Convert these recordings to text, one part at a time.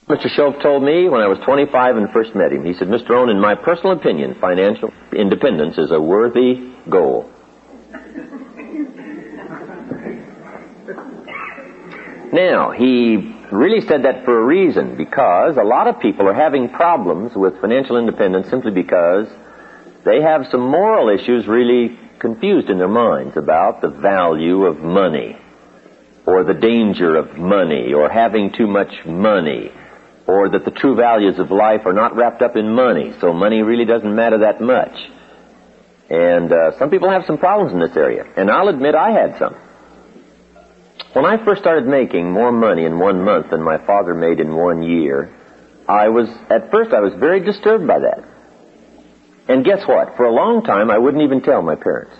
Mr. Shoaff told me when I was 25 and first met him, he said, Mr. Rohn, in my personal opinion, financial independence is a worthy goal. Now, he really said that for a reason, because a lot of people are having problems with financial independence simply because they have some moral issues really confused in their minds about the value of money, or the danger of money, or having too much money, or that the true values of life are not wrapped up in money, so money really doesn't matter that much. And some people have some problems in this area, and I'll admit I had some. When I first started making more money in 1 month than my father made in 1 year, at first I was very disturbed by that. And guess what? For a long time, I wouldn't even tell my parents.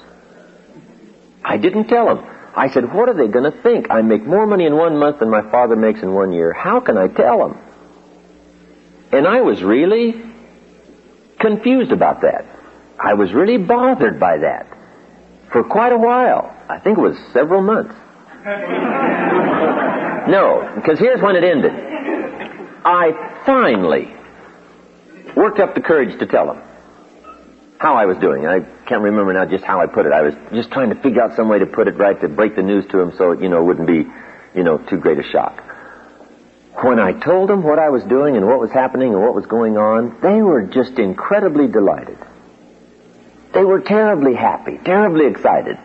I didn't tell them. I said, what are they going to think? I make more money in 1 month than my father makes in 1 year. How can I tell them? And I was really confused about that. I was really bothered by that for quite a while. I think it was several months. No, because here's when it ended. I finally worked up the courage to tell them how I was doing. I can't remember now just how I put it. I was just trying to figure out some way to put it right, to break the news to them so it, wouldn't be, too great a shock. When I told them what I was doing and what was happening and what was going on, they were just incredibly delighted. They were terribly happy, terribly excited.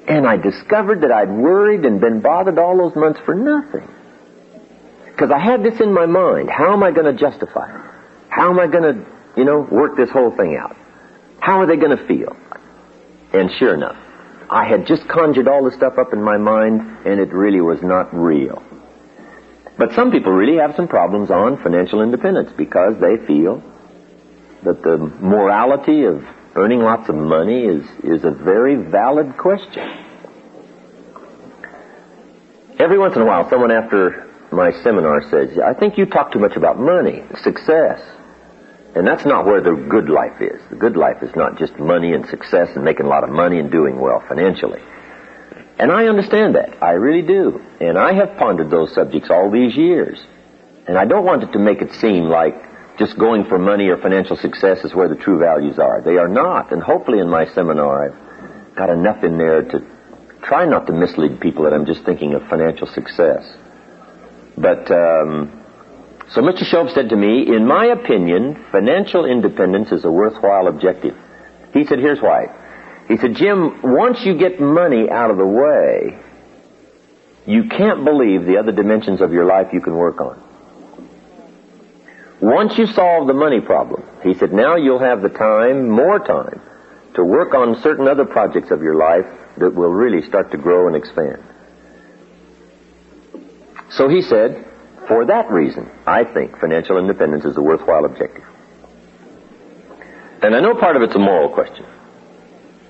And I discovered that I'd worried and been bothered all those months for nothing. Because I had this in my mind. How am I going to justify it? How am I going to, work this whole thing out? How are they going to feel? And sure enough, I had just conjured all this stuff up in my mind, and it really was not real. But some people really have some problems on financial independence because they feel that the morality of earning lots of money is a very valid question. Every once in a while, someone after my seminar says, I think you talk too much about money, success. And that's not where the good life is. The good life is not just money and success and making a lot of money and doing well financially. And I understand that. I really do. And I have pondered those subjects all these years. And I don't want it to make it seem like just going for money or financial success is where the true values are. They are not. And hopefully in my seminar I've got enough in there to try not to mislead people that I'm just thinking of financial success. But, so Mr. Shoaff said to me, in my opinion, financial independence is a worthwhile objective. He said, here's why. He said, Jim, once you get money out of the way, you can't believe the other dimensions of your life you can work on. Once you solve the money problem, he said, now you'll have the time, more time, to work on certain other projects of your life that will really start to grow and expand. So he said, for that reason, I think financial independence is a worthwhile objective. And I know part of it's a moral question.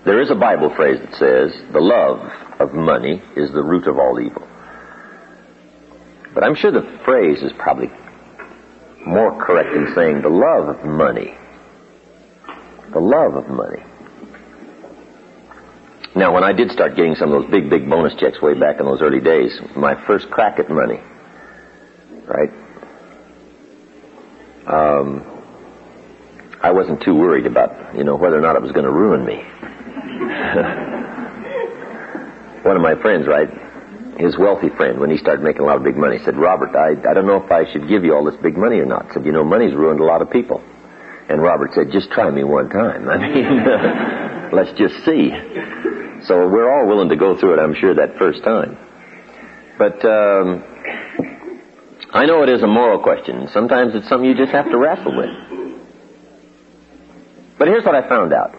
There is a Bible phrase that says, the love of money is the root of all evil. But I'm sure the phrase is probably more correct in saying the love of money. The love of money. Now, when I did start getting some of those big bonus checks way back in those early days, my first crack at money, right? I wasn't too worried about, whether or not it was going to ruin me. One of my friends, right, his wealthy friend, when he started making a lot of big money, said, Robert, I don't know if I should give you all this big money or not. Said, money's ruined a lot of people. And Robert said, just try me one time. I mean, let's just see. So we're all willing to go through it, I'm sure, that first time. But I know it is a moral question. Sometimes it's something you just have to wrestle with. But here's what I found out.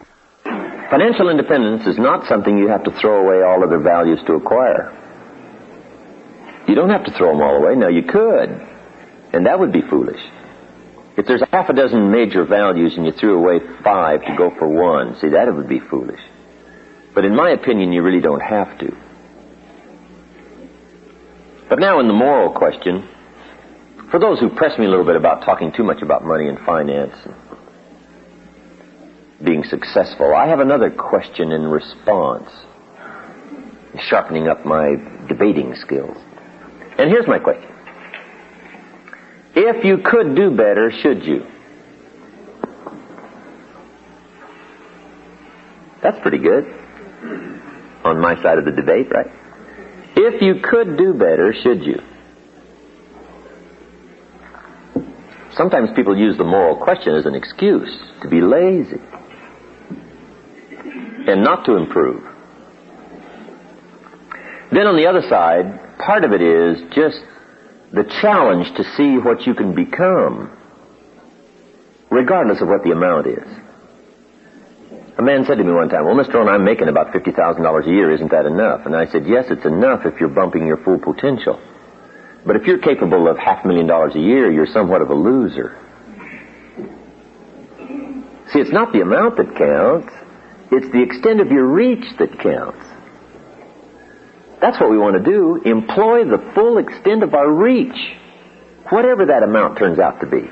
Financial independence is not something you have to throw away all other values to acquire. You don't have to throw them all away. Now, you could, and that would be foolish. If there's half a dozen major values and you threw away 5 to go for 1, see, that would be foolish. But in my opinion, you really don't have to. But now in the moral question, for those who press me a little bit about talking too much about money and finance and being successful, I have another question in response, sharpening up my debating skills. And here's my question. If you could do better, should you? That's pretty good. On my side of the debate, right? If you could do better, should you? Sometimes people use the moral question as an excuse to be lazy and not to improve. Then on the other side, part of it is just the challenge to see what you can become, regardless of what the amount is. A man said to me one time, well, Mr. Rohn, I'm making about $50,000 a year. Isn't that enough? And I said, yes, it's enough if you're bumping your full potential. But if you're capable of $500,000 a year, you're somewhat of a loser. See, it's not the amount that counts. It's the extent of your reach that counts. That's what we want to do. Employ the full extent of our reach, whatever that amount turns out to be.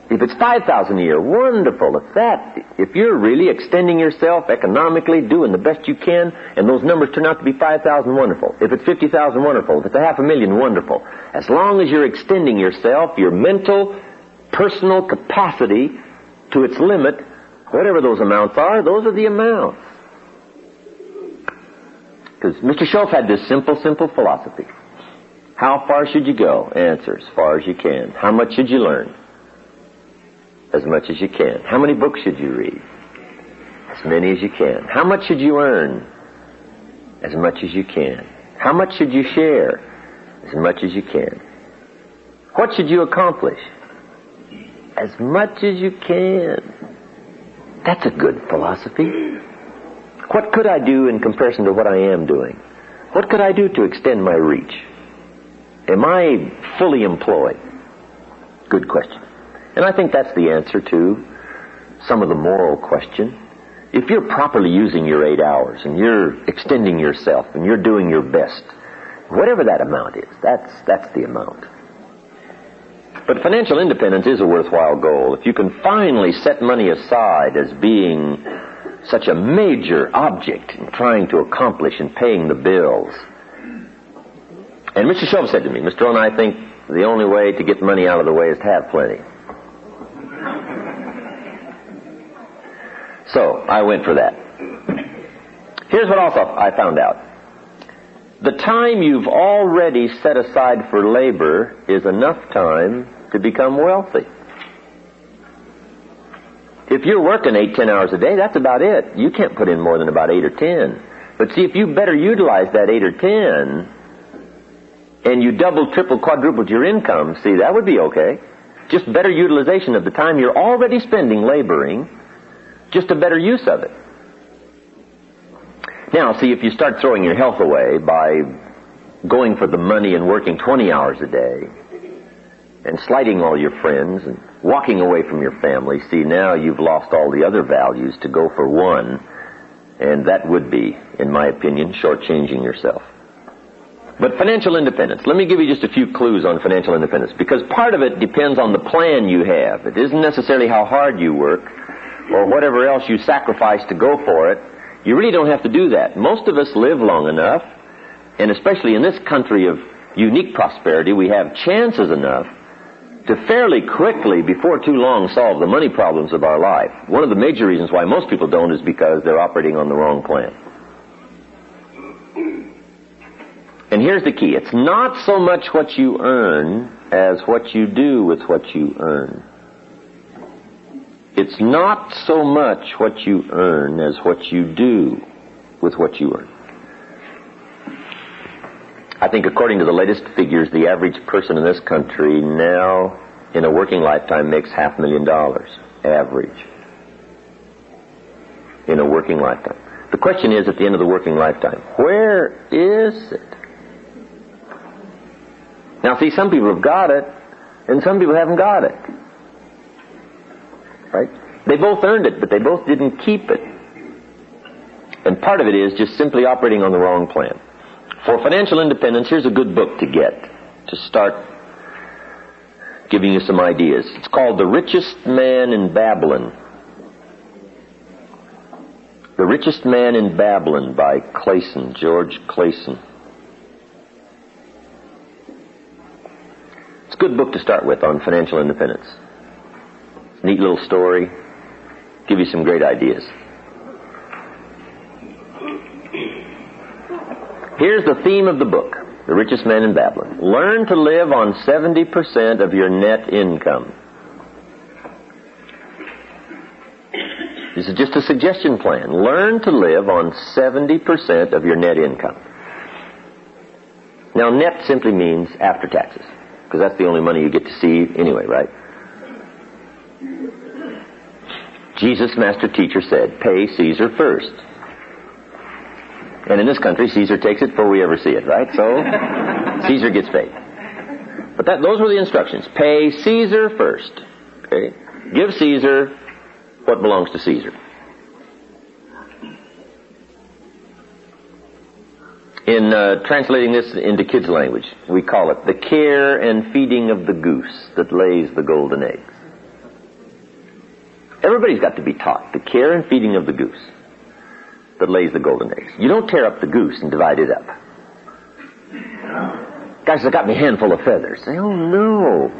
If it's $5,000 a year, wonderful. If you're really extending yourself economically, doing the best you can, and those numbers turn out to be $5,000, wonderful. If it's $50,000, wonderful. If it's $500,000, wonderful. As long as you're extending yourself, your mental, personal capacity to its limit, whatever those amounts are, those are the amounts. Because Mr. Schultz had this simple philosophy. How far should you go? Answer, as far as you can. How much should you learn? As much as you can. How many books should you read? As many as you can. How much should you earn? As much as you can. How much should you share? As much as you can. What should you accomplish? As much as you can. That's a good philosophy. What could I do in comparison to what I am doing? What could I do to extend my reach? Am I fully employed? Good question. And I think that's the answer to some of the moral question. If you're properly using your 8 hours and you're extending yourself and you're doing your best, whatever that amount is, that's the amount. But financial independence is a worthwhile goal. If you can finally set money aside as being such a major object in trying to accomplish and paying the bills. And Mr. Schultz said to me, Mr. Rohn, I think the only way to get money out of the way is to have plenty. So, I went for that. Here's what also I found out. The time you've already set aside for labor is enough time to become wealthy. If you're working 8-10 hours a day, that's about it. You can't put in more than about 8 or 10. But see, if you better utilize that 8 or 10, and you double, triple, quadrupled your income, see, that would be okay. Just better utilization of the time you're already spending laboring, just a better use of it. Now, see, if you start throwing your health away by going for the money and working 20 hours a day, and slighting all your friends, and walking away from your family, see, now you've lost all the other values to go for one, and that would be, in my opinion, shortchanging yourself. But financial independence, let me give you just a few clues on financial independence, because part of it depends on the plan you have. It isn't necessarily how hard you work, or whatever else you sacrifice to go for it. You really don't have to do that. Most of us live long enough, and especially in this country of unique prosperity, we have chances enough to fairly quickly, before too long, solve the money problems of our life. One of the major reasons why most people don't is because they're operating on the wrong plan. And here's the key. It's not so much what you earn as what you do with what you earn. It's not so much what you earn as what you do with what you earn. I think according to the latest figures, the average person in this country now, in a working lifetime, makes $500,000. Average. In a working lifetime. The question is, at the end of the working lifetime, where is it? Now, see, some people have got it, and some people haven't got it. Right? They both earned it, but they both didn't keep it. And part of it is just simply operating on the wrong plan. For financial independence, here's a good book to get, to start giving you some ideas. It's called The Richest Man in Babylon. The Richest Man in Babylon by Clayson, George Clayson. It's a good book book to start with on financial independence. Neat little story. Give you some great ideas. Here's the theme of the book, The Richest Man in Babylon. Learn to live on 70% of your net income. This is just a suggestion plan. Learn to live on 70% of your net income. Now, net simply means after taxes, because that's the only money you get to see anyway, right? Jesus, master teacher, said, pay Caesar first. And in this country, Caesar takes it before we ever see it, right? So, Caesar gets paid. But those were the instructions. Pay Caesar first. Okay? Give Caesar what belongs to Caesar. In translating this into kids' language, we call it the care and feeding of the goose that lays the golden eggs. Everybody's got to be taught the care and feeding of the goose that lays the golden eggs. You don't tear up the goose and divide it up. Guys, I got me a handful of feathers. Say, oh no.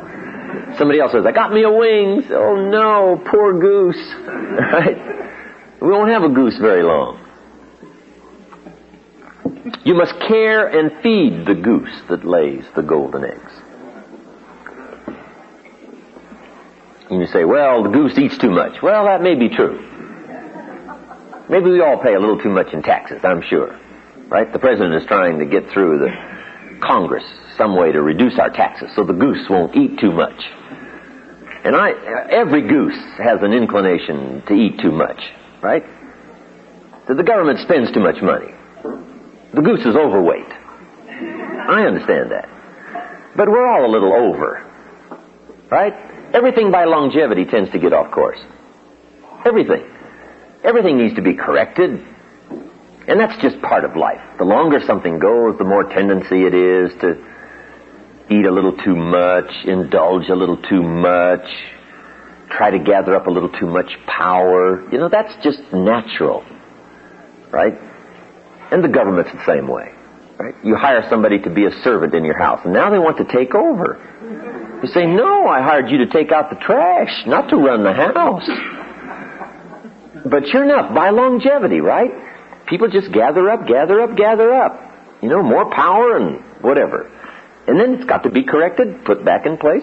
Somebody else says, I got me a wing. Say, oh no, poor goose. Right? We won't have a goose very long. You must care and feed the goose that lays the golden eggs. And you say, well, the goose eats too much. Well, that may be true. Maybe we all pay a little too much in taxes, I'm sure. Right? The president is trying to get through the Congress some way to reduce our taxes so the goose won't eat too much. And every goose has an inclination to eat too much, right? So the government spends too much money. The goose is overweight. I understand that. But we're all a little over, right? Everything by longevity tends to get off course. Everything. Everything needs to be corrected. And that's just part of life. The longer something goes, the more tendency it is to eat a little too much, indulge a little too much, try to gather up a little too much power. You know, that's just natural, right? And the government's the same way, right? You hire somebody to be a servant in your house, and now they want to take over. You say, no, I hired you to take out the trash, not to run the house. But sure enough, by longevity, right? People just gather up. You know, more power and whatever. And then it's got to be corrected, put back in place.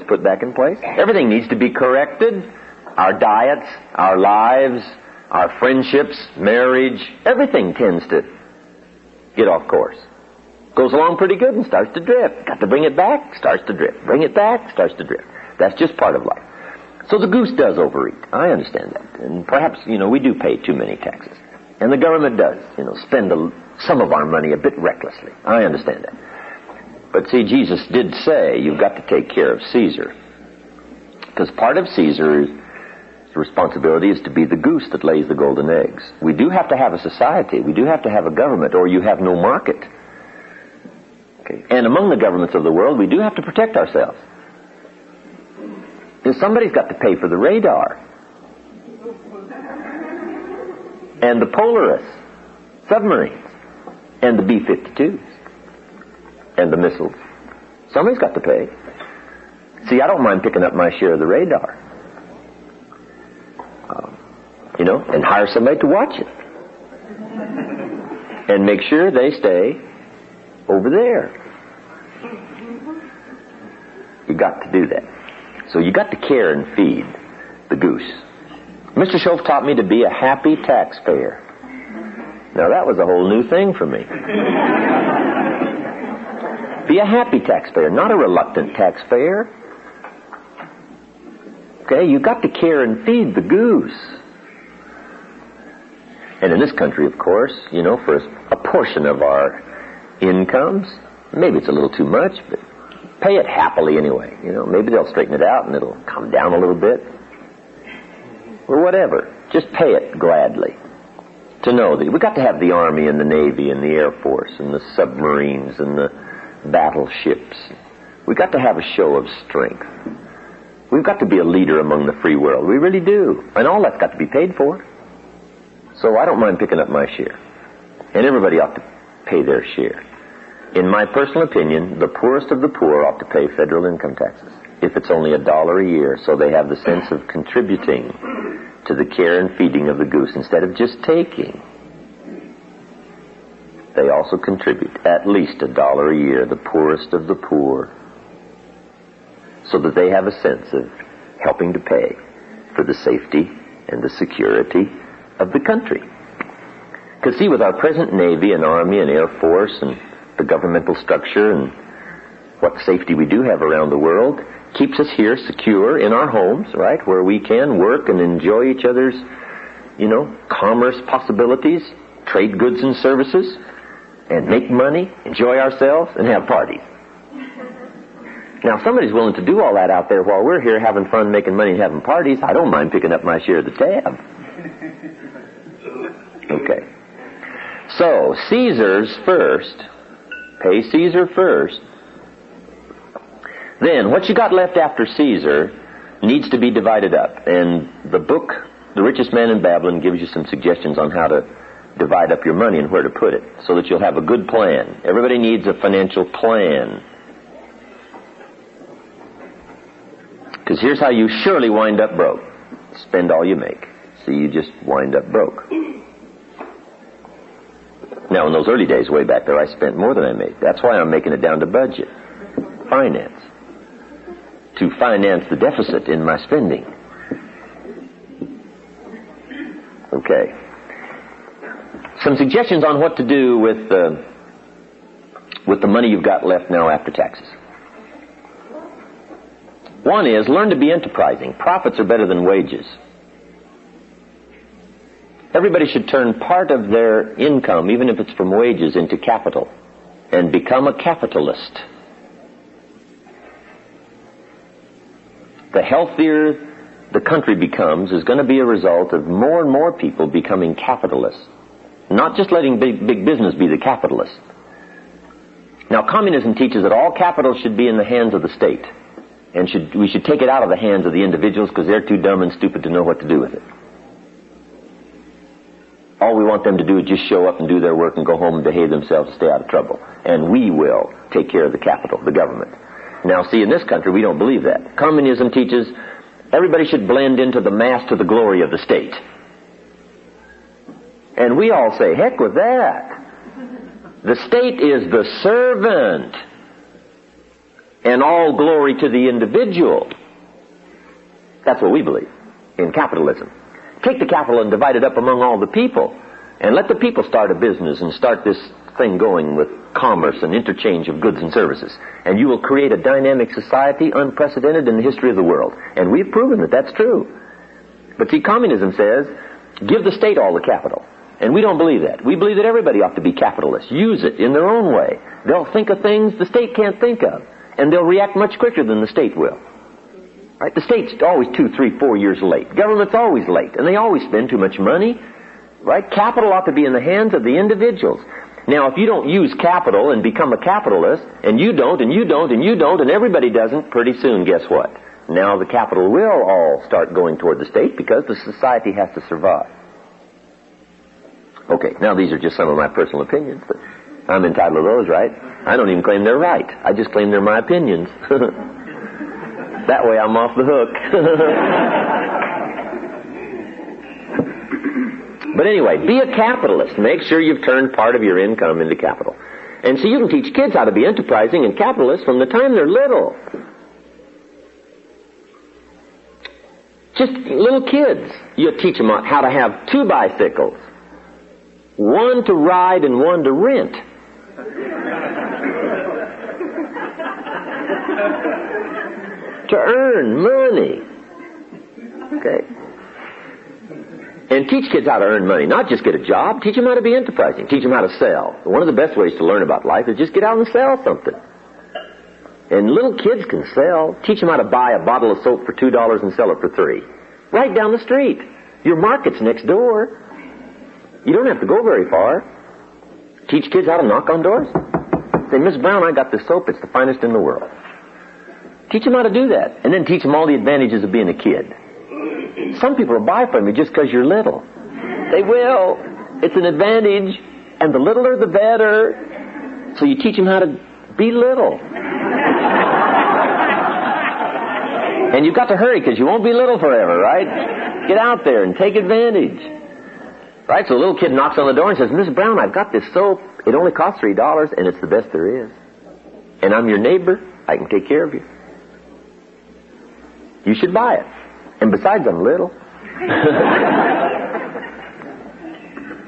Everything needs to be corrected. Our diets, our lives, our friendships, marriage, everything tends to get off course. Goes along pretty good and starts to drift. Got to bring it back, starts to drift. Bring it back, starts to drift. That's just part of life. So the goose does overeat. I understand that. And perhaps, you know, we do pay too many taxes. And the government does, you know, spend some of our money a bit recklessly. I understand that. But see, Jesus did say you've got to take care of Caesar. Because part of Caesar's responsibility is to be the goose that lays the golden eggs. We do have to have a society. We do have to have a government, or you have no market. Okay. And among the governments of the world, we do have to protect ourselves. Because somebody's got to pay for the radar. And the Polaris submarines. And the B-52s. And the missiles. Somebody's got to pay. See, I don't mind picking up my share of the radar. You know, and hire somebody to watch it. And make sure they stay over there. You got to do that. So you got to care and feed the goose. Mr. Schultz taught me to be a happy taxpayer. Now that was a whole new thing for me. Be a happy taxpayer, not a reluctant taxpayer. Okay, you got to care and feed the goose. And in this country, of course, you know, for a portion of our incomes, maybe it's a little too much, but pay it happily anyway. You know, maybe they'll straighten it out and it'll come down a little bit. Or whatever. Just pay it gladly. To know that we've got to have the Army and the Navy and the Air Force and the submarines and the battleships. We've got to have a show of strength. We've got to be a leader among the free world. We really do. And all that's got to be paid for. So I don't mind picking up my share. And everybody ought to pay their share. In my personal opinion, the poorest of the poor ought to pay federal income taxes. if it's only $1 a year, so they have the sense of contributing to the care and feeding of the goose instead of just taking. They also contribute at least $1 a year, the poorest of the poor, so that they have a sense of helping to pay for the safety and the security of the country. Because see, with our present Navy and Army and Air Force and the governmental structure and what safety we do have around the world, keeps us here secure in our homes, right, where we can work and enjoy each other's, commerce possibilities, trade goods and services, and make money, enjoy ourselves, and have parties. Now, if somebody's willing to do all that out there while we're here having fun, making money, and having parties, I don't mind picking up my share of the tab. Okay. So, Caesar's first. Pay Caesar first. Then, what you got left after Caesar needs to be divided up. And the book, The Richest Man in Babylon, gives you some suggestions on how to divide up your money and where to put it, so that you'll have a good plan. Everybody needs a financial plan. Because here's how you surely wind up broke. Spend all you make. So you just wind up broke. Now, in those early days way back there, I spent more than I made. That's why I'm making it down to budget. Finance. To finance the deficit in my spending. Okay. Some suggestions on what to do with the money you've got left now after taxes. One is, learn to be enterprising. Profits are better than wages. Everybody should turn part of their income, even if it's from wages, into capital and become a capitalist. The healthier the country becomes is going to be a result of more and more people becoming capitalists. Not just letting big business be the capitalist. Now, communism teaches that all capital should be in the hands of the state. And we should take it out of the hands of the individuals because they're too dumb and stupid to know what to do with it. All we want them to do is just show up and do their work and go home and behave themselves and stay out of trouble. And we will take care of the capital, the government. Now, see, in this country, we don't believe that. Communism teaches everybody should blend into the mass to the glory of the state. And we all say, heck with that. The state is the servant. And all glory to the individual. That's what we believe in capitalism. Take the capital and divide it up among all the people. And let the people start a business and start this thing going with commerce and interchange of goods and services. And you will create a dynamic society unprecedented in the history of the world. And we've proven that that's true. But see, communism says, give the state all the capital. And we don't believe that. We believe that everybody ought to be capitalists. Use it in their own way. They'll think of things the state can't think of. And they'll react much quicker than the state will. Right? The state's always 2, 3, 4 years late. Government's always late. And they always spend too much money. Right? Capital ought to be in the hands of the individuals. Now, if you don't use capital and become a capitalist, and you don't, and you don't, and you don't, and everybody doesn't, pretty soon, guess what? Now the capital will all start going toward the state because the society has to survive. Okay, now these are just some of my personal opinions, but I'm entitled to those, right? I don't even claim they're right. I just claim they're my opinions. That way I'm off the hook. But anyway, be a capitalist. Make sure you've turned part of your income into capital. And so you can teach kids how to be enterprising and capitalists from the time they're little. Just little kids. You teach them how to have 2 bicycles. One to ride and one to rent. To earn money. Okay. And teach kids how to earn money. Not just get a job. Teach them how to be enterprising. Teach them how to sell. One of the best ways to learn about life is just get out and sell something. And little kids can sell. Teach them how to buy a bottle of soap for $2 and sell it for $3. Right down the street. Your market's next door. You don't have to go very far. Teach kids how to knock on doors. Say, Miss Brown, I got this soap. It's the finest in the world. Teach them how to do that. And then teach them all the advantages of being a kid. Some people will buy from you just because you're little. They will. It's an advantage. And the littler, the better. So you teach them how to be little. And you've got to hurry because you won't be little forever, right? Get out there and take advantage. Right? So a little kid knocks on the door and says, Miss Brown, I've got this soap. It only costs $3 and it's the best there is. And I'm your neighbor. I can take care of you. You should buy it. And besides, I'm little.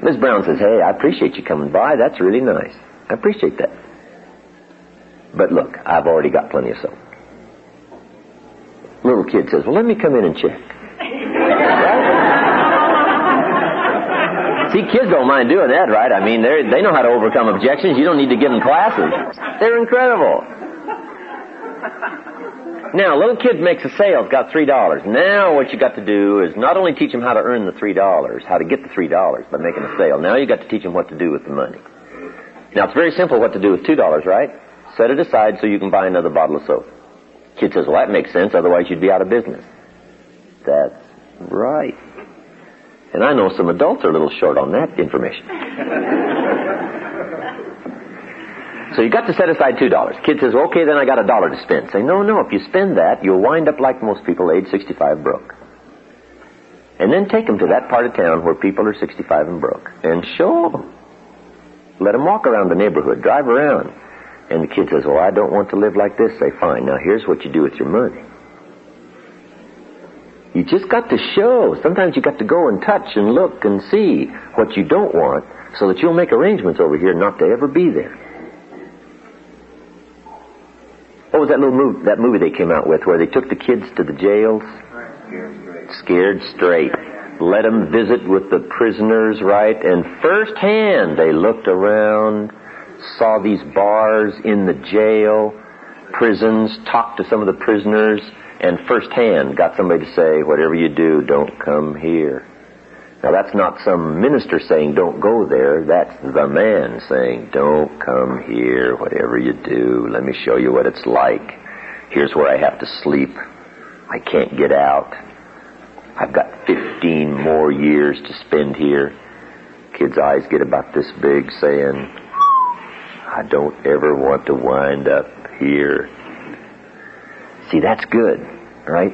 Miss Brown says, hey, I appreciate you coming by. That's really nice. I appreciate that. But look, I've already got plenty of soap. Little kid says, well, let me come in and check. Right? See, kids don't mind doing that, right? I mean, they know how to overcome objections. You don't need to give them classes. They're incredible. Now, little kid makes a sale, got $3. Now what you got to do is not only teach them how to earn the $3, how to get the $3 by making a sale. Now you got to teach them what to do with the money. Now, it's very simple what to do with $2, right? Set it aside so you can buy another bottle of soap. Kid says, well, that makes sense, otherwise you'd be out of business. That's right. And I know some adults are a little short on that information. So you got to set aside $2. Kid says, well, okay, then I got $1 to spend. Say, no, if you spend that, you'll wind up like most people age 65 broke. And then take them to that part of town where people are 65 and broke. And show them. Let them walk around the neighborhood, drive around. And the kid says, well, I don't want to live like this. Say, fine, now here's what you do with your money. You just got to show. Sometimes you got to go and touch and look and see what you don't want so that you'll make arrangements over here not to ever be there. What was that movie they came out with where they took the kids to the jails? Scared Straight. Let them visit with the prisoners, right? And firsthand they looked around, saw these bars in the jail, prisons, talked to some of the prisoners, and firsthand got somebody to say, whatever you do, don't come here. Now that's not some minister saying don't go there. That's the man saying don't come here, whatever you do. Let me show you what it's like. Here's where I have to sleep. I can't get out. I've got 15 more years to spend here. Kids' eyes get about this big saying, I don't ever want to wind up here. See, that's good, right?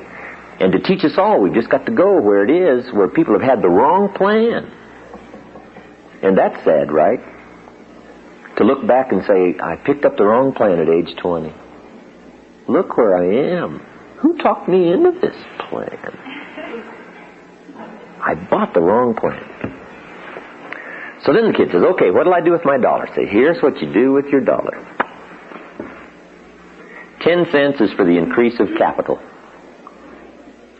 And to teach us all, we've just got to go where it is, where people have had the wrong plan. And that's sad, right? To look back and say, I picked up the wrong plan at age 20. Look where I am. Who talked me into this plan? I bought the wrong plan. So then the kid says, okay, what'll I do with my $1? Say, here's what you do with your $1. 10 cents is for the increase of capital.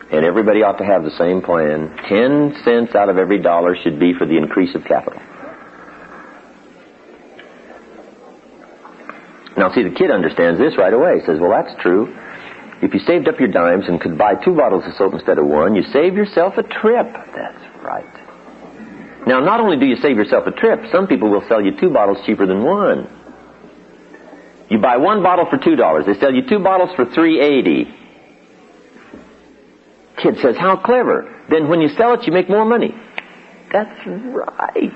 And everybody ought to have the same plan. 10 cents out of every $1 should be for the increase of capital. Now, see, the kid understands this right away. He says, well, that's true. If you saved up your dimes and could buy 2 bottles of soap instead of 1, you save yourself a trip. That's right. Now, not only do you save yourself a trip, some people will sell you 2 bottles cheaper than 1. You buy 1 bottle for $2. They sell you 2 bottles for $3.80. Kid says, how clever. Then when you sell it, you make more money. That's right.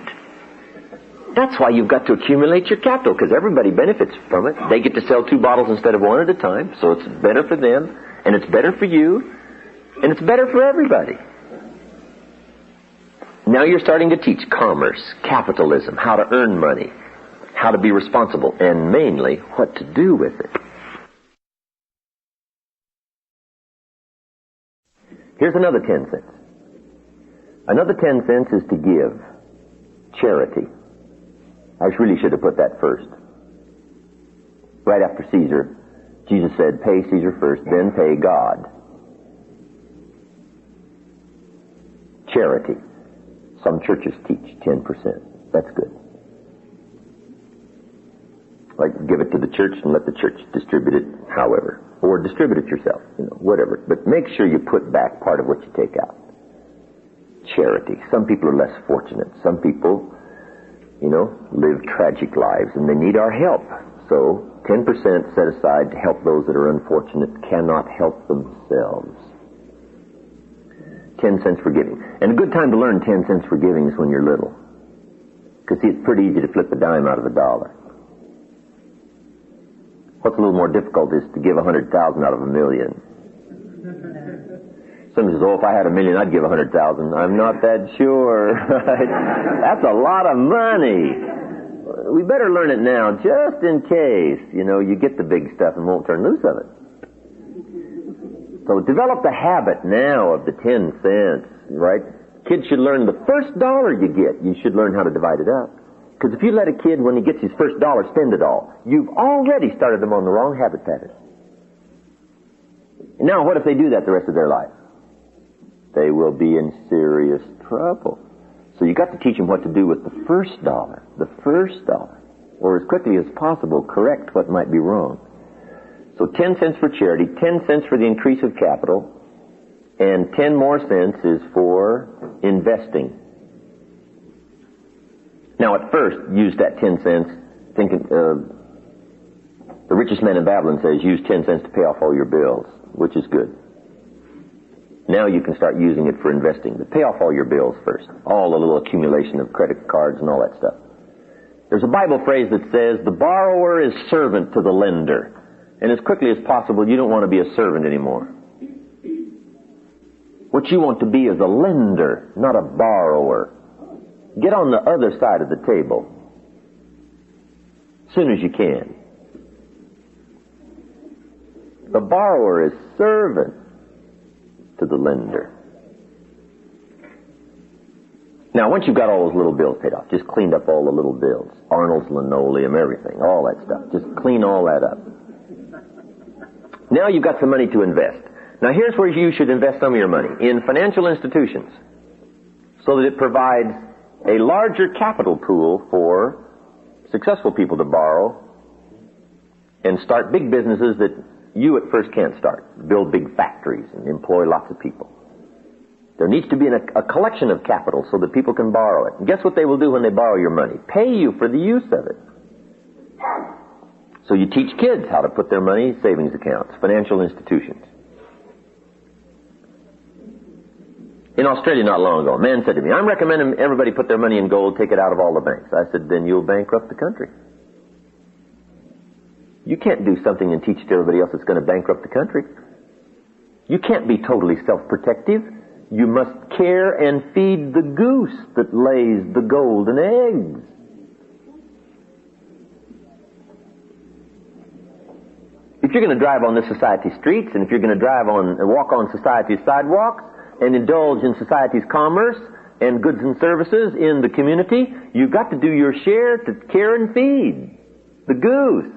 That's why you've got to accumulate your capital, because everybody benefits from it. They get to sell 2 bottles instead of 1 at a time, so it's better for them, and it's better for you, and it's better for everybody. Now you're starting to teach commerce, capitalism, how to earn money, how to be responsible, and mainly what to do with it. Here's another 10 cents. Another 10 cents is to give. Charity. I really should have put that first. Right after Caesar, Jesus said, pay Caesar first, then pay God. Charity. Some churches teach 10%. That's good. Like, give it to the church and let the church distribute it however. Or distribute it yourself, whatever. But make sure you put back part of what you take out. Charity. Some people are less fortunate. Some people, live tragic lives and they need our help. So 10% set aside to help those that are unfortunate, cannot help themselves. 10 cents for giving. And a good time to learn 10 cents for giving is when you're little. Because see, it's pretty easy to flip a dime out of a $1. What's a little more difficult is to give 100,000 out of 1,000,000. Somebody says, oh, if I had $1 million, I'd give 100,000. I'm not that sure. That's a lot of money. We better learn it now, just in case, you get the big stuff and won't turn loose of it. So develop the habit now of the 10 cents, right? Kids should learn the first dollar you get, you should learn how to divide it up. Because if you let a kid, when he gets his first dollar, spend it all, you've already started them on the wrong habit pattern. Now, what if they do that the rest of their life? They will be in serious trouble. So you got to teach them what to do with the first dollar. The first dollar. Or as quickly as possible, correct what might be wrong. So 10 cents for charity, 10 cents for the increase of capital, and 10 more cents is for investing. Now at first, use that 10 cents, thinking, the richest man in Babylon says, use 10 cents to pay off all your bills, which is good. Now you can start using it for investing, but pay off all your bills first. All the little accumulation of credit cards and all that stuff. There's a Bible phrase that says, the borrower is servant to the lender. And as quickly as possible, you don't want to be a servant anymore. What you want to be is a lender, not a borrower. Get on the other side of the table as soon as you can. The borrower is servant to the lender. Now, once you've got all those little bills paid off, just cleaned up all the little bills, Arnold's linoleum, everything, all that stuff, just clean all that up. Now you've got some money to invest. Now here's where you should invest some of your money. In financial institutions, so that it provides a larger capital pool for successful people to borrow and start big businesses that you at first can't start. Build big factories and employ lots of people. There needs to be a collection of capital so that people can borrow it. And guess what they will do when they borrow your money? Pay you for the use of it. So you teach kids how to put their money in savings accounts, financial institutions. In Australia not long ago, a man said to me, I'm recommending everybody put their money in gold, take it out of all the banks. I said, then you'll bankrupt the country. You can't do something and teach it to everybody else that's going to bankrupt the country. You can't be totally self-protective. You must care and feed the goose that lays the golden eggs. If you're going to drive on this society's streets, and if you're going to walk on society's sidewalks, and indulge in society's commerce and goods and services in the community, you've got to do your share to care and feed the goose.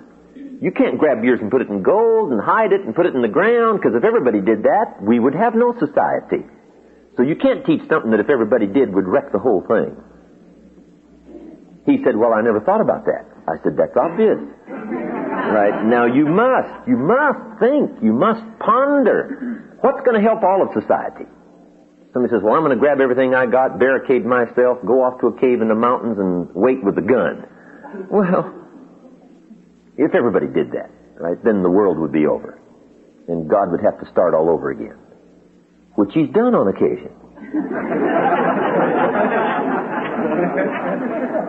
You can't grab yours and put it in gold and hide it and put it in the ground, because if everybody did that, we would have no society. So you can't teach something that if everybody did would wreck the whole thing. He said, well, I never thought about that. I said, that's obvious. Right? Now you must think, you must ponder. What's going to help all of society? Somebody says, well, I'm going to grab everything I got, barricade myself, go off to a cave in the mountains and wait with a gun. Well, if everybody did that, right, then the world would be over. And God would have to start all over again. Which He's done on occasion.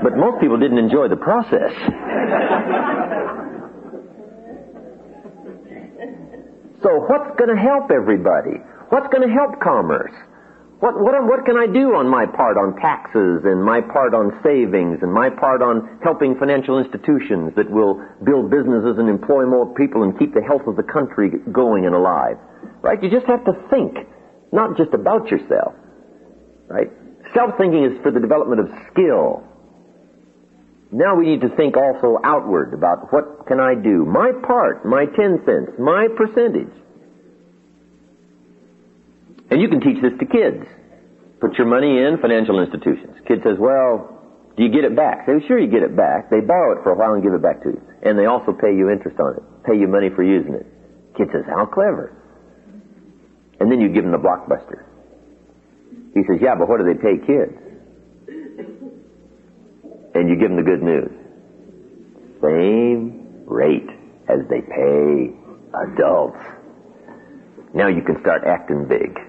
But most people didn't enjoy the process. So what's going to help everybody? What's going to help commerce? What can I do on my part on taxes and my part on savings and my part on helping financial institutions that will build businesses and employ more people and keep the health of the country going and alive? Right? You just have to think, not just about yourself. Right? Self-thinking is for the development of skill. Now we need to think also outward about what can I do? My part, my 10 cents, my percentage. And you can teach this to kids. Put your money in financial institutions. Kid says, well, do you get it back? Say, well, sure you get it back. They borrow it for a while and give it back to you. And they also pay you interest on it. Pay you money for using it. Kid says, how clever. And then you give him the blockbuster. He says, yeah, but what do they pay kids? And you give them the good news. Same rate as they pay adults. Now you can start acting big.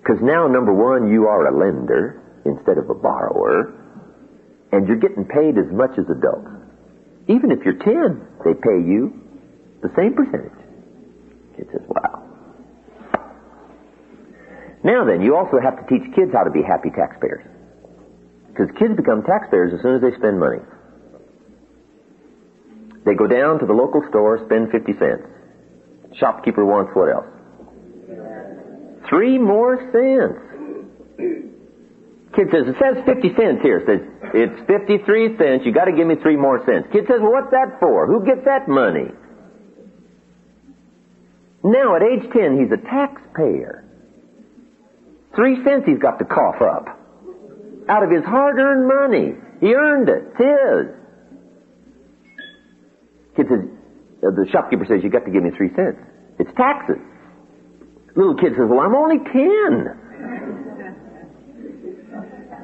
Because now, number one, you are a lender instead of a borrower, and you're getting paid as much as adults. Even if you're 10, they pay you the same percentage. Kid says, wow. Now then, you also have to teach kids how to be happy taxpayers. Because kids become taxpayers as soon as they spend money. They go down to the local store, spend 50 cents. Shopkeeper wants what else? 3 more cents. Kid says, it says 50 cents here. Says, it's 53 cents. You got to give me 3 more cents. Kid says, well, what's that for? Who gets that money? Now, at age 10, he's a taxpayer. 3 cents he's got to cough up. Out of his hard-earned money. He earned it. It's his. Kid says, the shopkeeper says, you got to give me 3 cents. It's taxes. Little kid says, well, I'm only 10.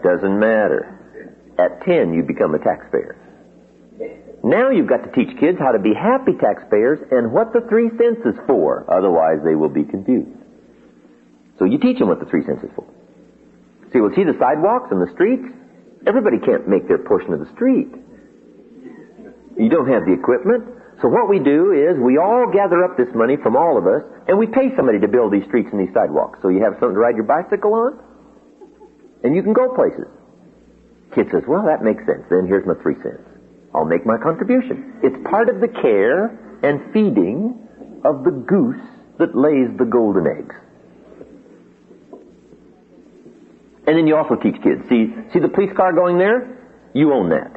Doesn't matter. At 10, you become a taxpayer. Now you've got to teach kids how to be happy taxpayers and what the 3 cents is for. Otherwise, they will be confused. So you teach them what the 3 cents is for. See, see the sidewalks and the streets? Everybody can't make their portion of the street. You don't have the equipment. So what we do is we all gather up this money from all of us, and we pay somebody to build these streets and these sidewalks. So you have something to ride your bicycle on, and you can go places. Kid says, well, that makes sense. Then here's my 3 cents. I'll make my contribution. It's part of the care and feeding of the goose that lays the golden eggs. And then you also teach kids. See the police car going there? You own that.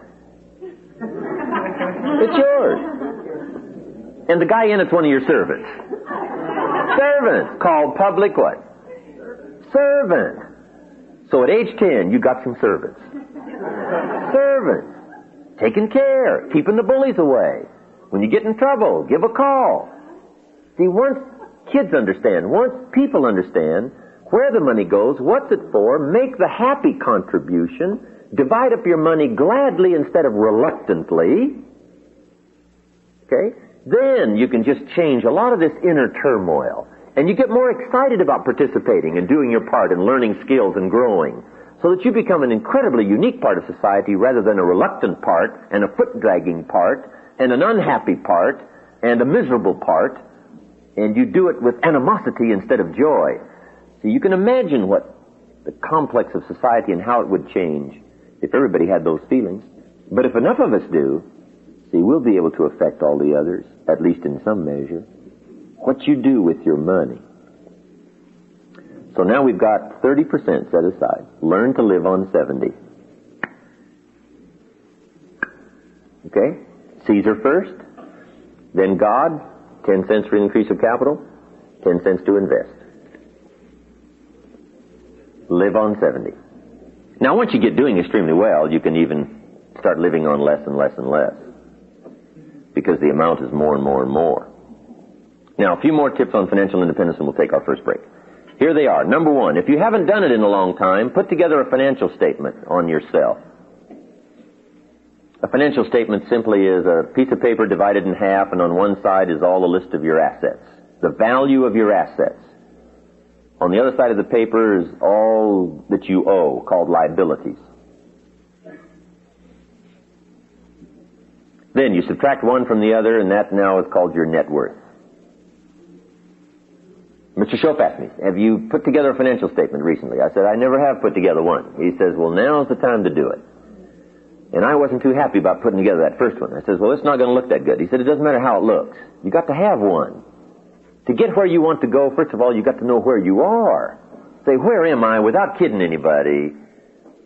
It's yours. And the guy in it's one of your servants. Servants. Called public what? Servant. So at age 10, you got some servants. Servants. Taking care. Keeping the bullies away. When you get in trouble, give a call. See, once kids understand, once people understand where the money goes, what's it for, make the happy contribution, divide up your money gladly instead of reluctantly, okay, then you can just change a lot of this inner turmoil. And you get more excited about participating and doing your part and learning skills and growing, so that you become an incredibly unique part of society rather than a reluctant part and a foot-dragging part and an unhappy part and a miserable part, and you do it with animosity instead of joy. So you can imagine what the complex of society and how it would change if everybody had those feelings. But if enough of us do, see, we'll be able to affect all the others, at least in some measure. What you do with your money. So now we've got 30% set aside. Learn to live on 70. Okay? Caesar first, then God, 10 cents for increase of capital, 10 cents to invest. Live on 70. Now, once you get doing extremely well, you can even start living on less and less and less, because the amount is more and more and more. Now, a few more tips on financial independence, and we'll take our first break. Here they are. Number 1, if you haven't done it in a long time, put together a financial statement on yourself. A financial statement simply is a piece of paper divided in half, and on one side is all the list of your assets, the value of your assets. On the other side of the paper is all that you owe, called liabilities. Then you subtract one from the other, and that now is called your net worth. Mr. Shope asked me, have you put together a financial statement recently? I said, I never have put together one. He says, well, now's the time to do it. And I wasn't too happy about putting together that first one. I said, well, it's not going to look that good. He said, it doesn't matter how it looks. You got to have one. To get where you want to go, first of all, you got to know where you are. Say, where am I, without kidding anybody?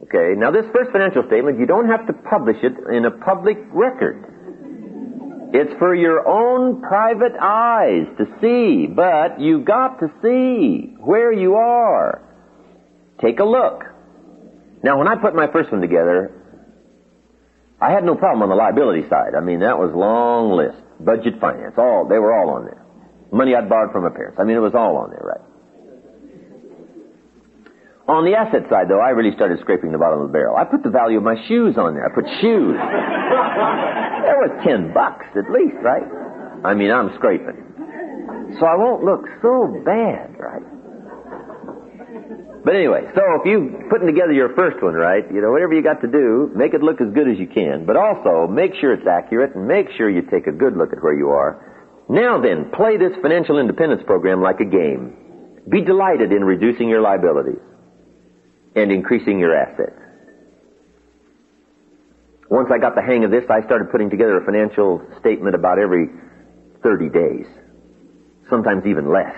Okay, now this first financial statement, you don't have to publish it in a public record. It's for your own private eyes to see, but you got to see where you are. Take a look. Now, when I put my first one together, I had no problem on the liability side. I mean, that was long list. Budget, finance, they were all on there. Money I'd borrowed from my parents. I mean, it was all on there, right? On the asset side, though, I really started scraping the bottom of the barrel. I put the value of my shoes on there. I put shoes. There was $10 at least, right? I mean, I'm scraping. So I won't look so bad, right? But anyway, so if you're putting together your first one, right, whatever you got to do, make it look as good as you can. But also, make sure it's accurate and make sure you take a good look at where you are. Now then, play this financial independence program like a game. Be delighted in reducing your liabilities and increasing your assets. Once I got the hang of this, I started putting together a financial statement about every 30 days, sometimes even less.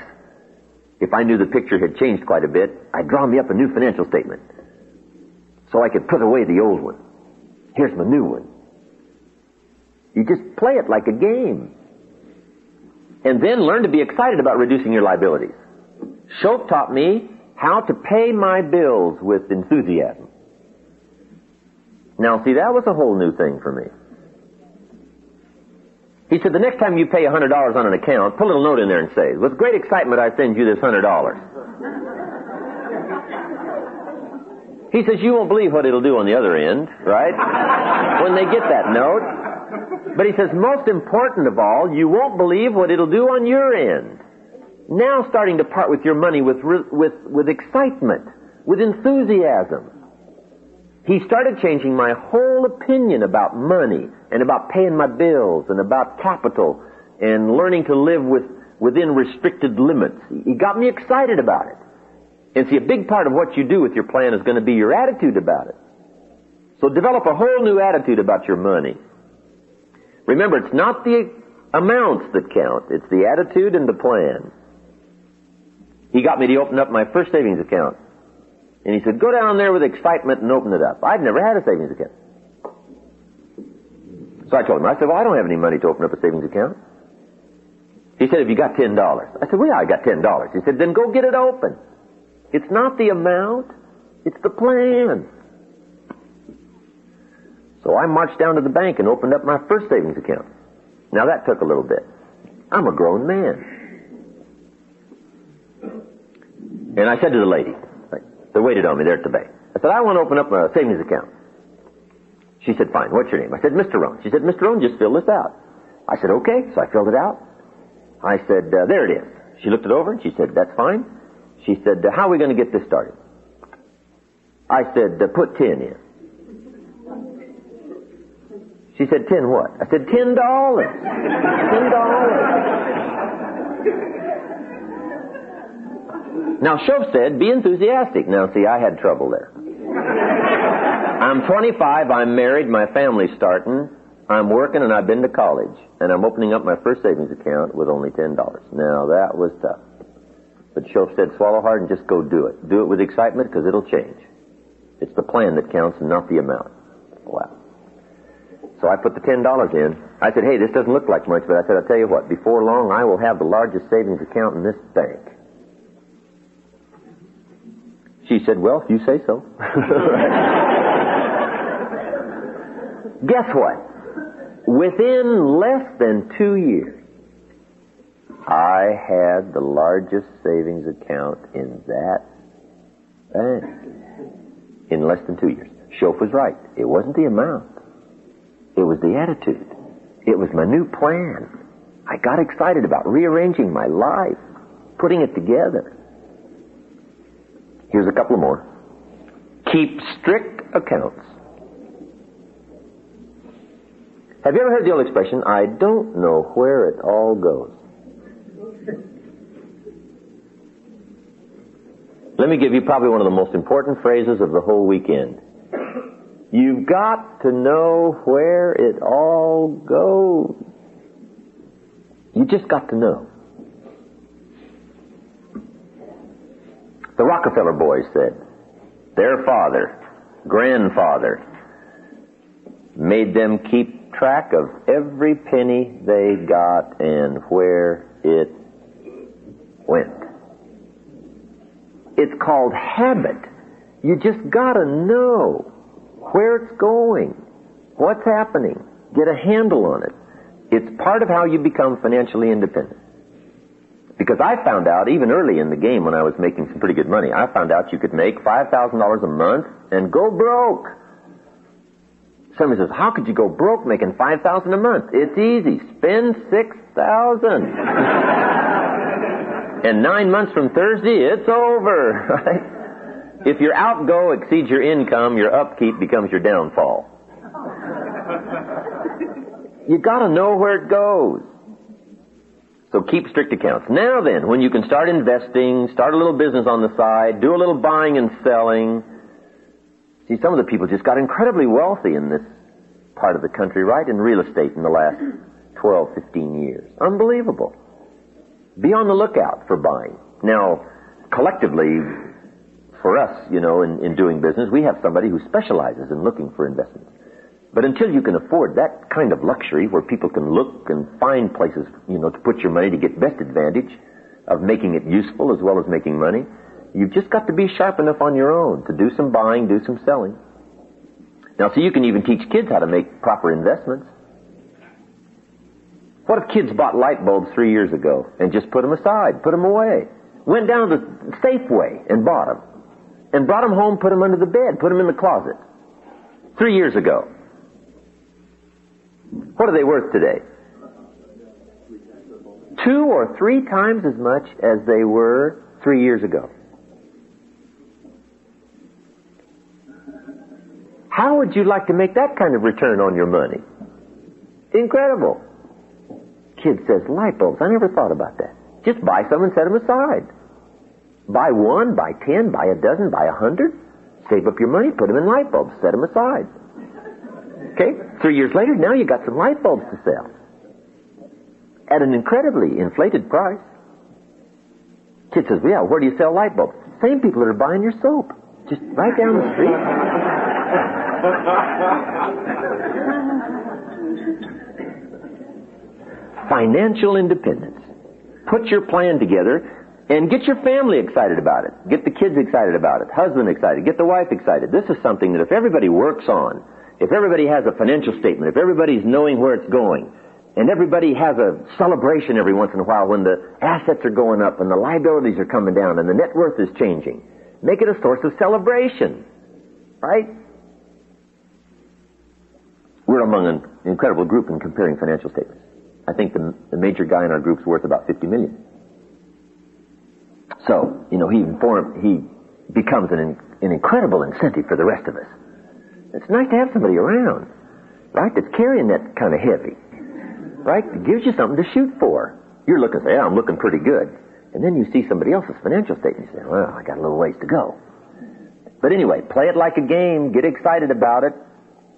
If I knew the picture had changed quite a bit, I'd draw me up a new financial statement so I could put away the old one. Here's my new one. You just play it like a game. And then learn to be excited about reducing your liabilities. Shoaff taught me how to pay my bills with enthusiasm. Now, see, that was a whole new thing for me. He said, the next time you pay $100 on an account, put a little note in there and say, with great excitement I send you this $100. He says, you won't believe what it'll do on the other end, right? When they get that note. But he says, most important of all, you won't believe what it'll do on your end. Now starting to part with your money with excitement, with enthusiasm. He started changing my whole opinion about money and about paying my bills and about capital and learning to live within restricted limits. He got me excited about it. And see, a big part of what you do with your plan is going to be your attitude about it. So develop a whole new attitude about your money. Remember, it's not the amounts that count. It's the attitude and the plan. He got me to open up my first savings account. And he said, go down there with excitement and open it up. I'd never had a savings account. So I told him, I said, well, I don't have any money to open up a savings account. He said, have you got $10? I said, well, yeah, I got $10. He said, then go get it open. It's not the amount, it's the plan. So I marched down to the bank and opened up my first savings account. Now that took a little bit. I'm a grown man. And I said to the lady, they waited on me there at the bank. I said, I want to open up a savings account. She said, fine, what's your name? I said, Mr. Rohn. She said, Mr. Rohn, just fill this out. I said, okay. So I filled it out. I said, there it is. She looked it over and she said, that's fine. She said, how are we going to get this started? I said, put 10 in. She said, 10 what? I said, $10. $10. Now, Shoaff said, be enthusiastic. Now, see, I had trouble there. I'm 25, I'm married, my family's starting, I'm working, and I've been to college. And I'm opening up my first savings account with only $10. Now, that was tough. But Shoaff said, swallow hard and just go do it. Do it with excitement because it'll change. It's the plan that counts and not the amount. Wow. So I put the $10 in. I said, hey, this doesn't look like much, but I said, I'll tell you what, before long I will have the largest savings account in this bank. She said, well, if you say so. Guess what? Within less than 2 years, I had the largest savings account in that bank. In less than 2 years. Shoaff was right. It wasn't the amount. It was the attitude. It was my new plan. I got excited about rearranging my life, putting it together. Here's a couple more. Keep strict accounts. Have you ever heard the old expression, I don't know where it all goes? Let me give you probably one of the most important phrases of the whole weekend. You've got to know where it all goes. You just got to know. The Rockefeller boys said their father, grandfather, made them keep track of every penny they got and where it went. It's called habit. You just gotta know where it's going, what's happening, get a handle on it. It's part of how you become financially independent. Because I found out, even early in the game when I was making some pretty good money, I found out you could make $5,000 a month and go broke. Somebody says, how could you go broke making $5,000 a month? It's easy. Spend $6,000. And 9 months from Thursday, it's over. Right? If your outgo exceeds your income, your upkeep becomes your downfall. You got to know where it goes. So keep strict accounts. Now then, when you can start investing, start a little business on the side, do a little buying and selling. See, some of the people just got incredibly wealthy in this part of the country, right, in real estate in the last 12, 15 years. Unbelievable. Be on the lookout for buying. Now, collectively, for us, in doing business, we have somebody who specializes in looking for investments. But until you can afford that kind of luxury where people can look and find places, to put your money to get best advantage of making it useful as well as making money, you've just got to be sharp enough on your own to do some buying, do some selling. Now, so you can even teach kids how to make proper investments. What if kids bought light bulbs 3 years ago and just put them aside, put them away? Went down to the Safeway and bought them. And brought them home, put them under the bed, put them in the closet. 3 years ago. What are they worth today? 2 or 3 times as much as they were 3 years ago. How would you like to make that kind of return on your money? Incredible. Kid says, light bulbs, I never thought about that. Just buy some and set them aside. Buy 1, buy 10, buy a dozen, buy 100. Save up your money, put them in light bulbs, set them aside. Okay? 3 years later, now you got some light bulbs to sell. At an incredibly inflated price. Kid says, yeah, where do you sell light bulbs? Same people that are buying your soap. Just right down the street. Financial independence. Put your plan together and get your family excited about it. Get the kids excited about it. Husband excited. Get the wife excited. This is something that if everybody works on, if everybody has a financial statement, if everybody's knowing where it's going, and everybody has a celebration every once in a while when the assets are going up and the liabilities are coming down and the net worth is changing, make it a source of celebration. Right? We're among an incredible group in comparing financial statements. I think the major guy in our group's worth about $50 million. So, he becomes an incredible incentive for the rest of us. It's nice to have somebody around, right, that's carrying that kind of heavy, right? It gives you something to shoot for. You're looking and say, yeah, I'm looking pretty good. And then you see somebody else's financial statement and you say, well, I got a little ways to go. But anyway, play it like a game, get excited about it,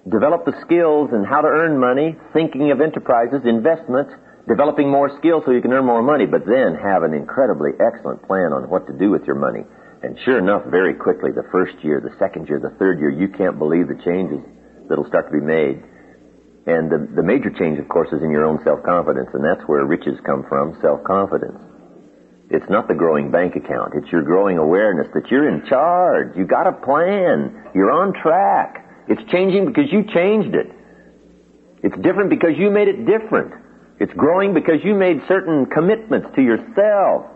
develop the skills and how to earn money, thinking of enterprises, investments, developing more skills so you can earn more money, but then have an incredibly excellent plan on what to do with your money. And sure enough, very quickly, the first year, the second year, the third year, you can't believe the changes that'll start to be made. And the major change, of course, is in your own self-confidence, and that's where riches come from, self-confidence. It's not the growing bank account. It's your growing awareness that you're in charge. You got a plan. You're on track. It's changing because you changed it. It's different because you made it different. It's growing because you made certain commitments to yourself.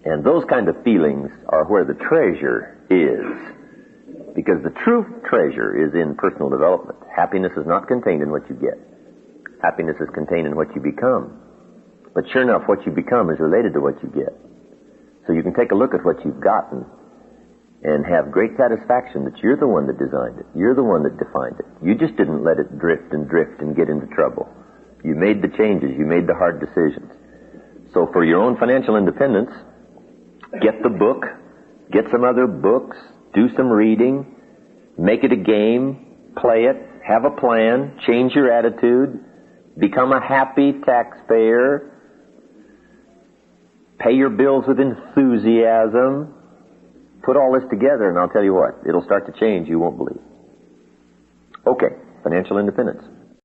And those kind of feelings are where the treasure is. Because the true treasure is in personal development. Happiness is not contained in what you get. Happiness is contained in what you become. But sure enough, what you become is related to what you get. So you can take a look at what you've gotten and have great satisfaction that you're the one that designed it. You're the one that defined it. You just didn't let it drift and get into trouble. You made the changes. You made the hard decisions. So for your own financial independence, get the book, get some other books, do some reading, make it a game, play it, have a plan, change your attitude, become a happy taxpayer, pay your bills with enthusiasm. Put all this together, and I'll tell you what, it'll start to change you won't believe. Okay, financial independence.